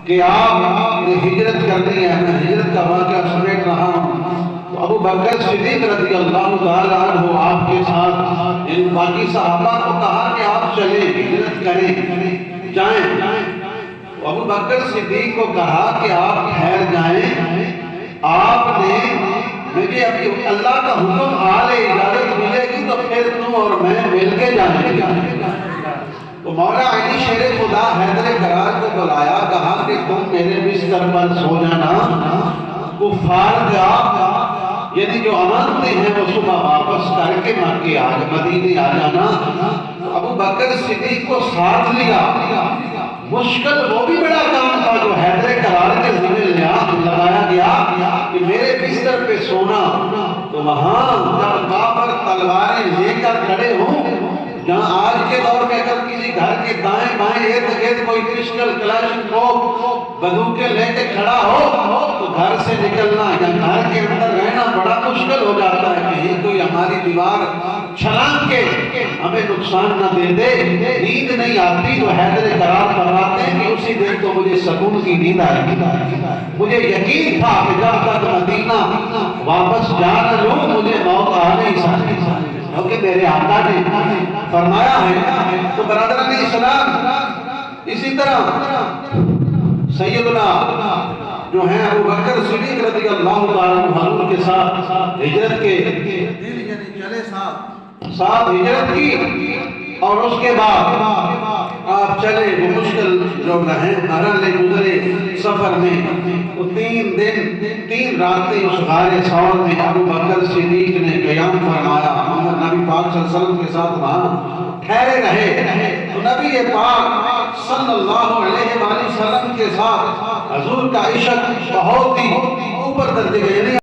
کہ آپ نے ہجرت کرنی ہے، میں ہجرت کا واقعہ سمیٹ رہا ہوں، تو ابو بکر صدیق رضی اللہ تعالیٰ عنہ آپ کے ساتھ ان باقی صحابہ کو کہا کہ آپ چلیں، ہجرت کریں، جائیں۔ ابو بکر صدیق کو کہا کہ آپ ٹھہر جائیں، آپ نے مجھے ابھی اللہ کا حکم اجازت ملے گی تو پھر تم اور میں مل کے جائیں گے۔ تو مولا علی شیر خدا حیدر کرار کو بلایا، کہا کہ تم میرے بستر پر سو جانا، کفار کا یعنی جو امانتیں ہیں وہ صبح واپس کر کے مدینے آ جانا۔ ابو بکر صدیق کو ساتھ لیا۔ مشکل وہ بھی بڑا کام تھا جو حیدر کرار کے ذمہ لگایا گیا کہ میرے بستر پہ سونا، تو وہاں جب کافر تلواریں لے کر کھڑے ہوں، جہاں آج کے دور میں اگر کسی گھر کے دائیں بائیں ارد گرد کوئی پسٹل کلاشنکوف بندوقیں لے کے کھڑا ہو تو گھر سے نکلنا یا گھر کے اندر رہنا بڑا مشکل ہو جاتا ہے، کہیں کوئی ہماری دیوار چھلانگ کے ہمیں نقصان نہ دے دے، نیند نہیں آتی۔ تو حیدر کرار فرماتے ہیں کہ اسی دن تو مجھے سکون کی نیند آئی، مجھے یقین تھا کہ جب تک مدینہ واپس جا نہ لوں مجھے موت آ نہیں سکتی، کیونکہ میرے آقا نے فرمایا ہے۔ تو برادران اسلام، اسی طرح سیدنا جو ہیں ابو بکر صدیق رضی اللہ تعالیٰ عنہ کے ساتھ ہجرت کے چلے ساتھ ہجرت کی، اور اس کے بعد آپ چلے، وہ مشکل جو مرحلے گزرے سفر میں، وہ 3 دن 3 راتیں اس غار ثور میں ابو بکر صدیق نے قیام فرمایا، نبی پاک صلی اللہ علیہ وسلم کے ساتھ وہاں ٹھہرے رہے۔ تو نبی پاک صلی اللہ علیہ وآلہ وسلم کے ساتھ حضور کا عشق بہت ہی اوپر درجے گئے۔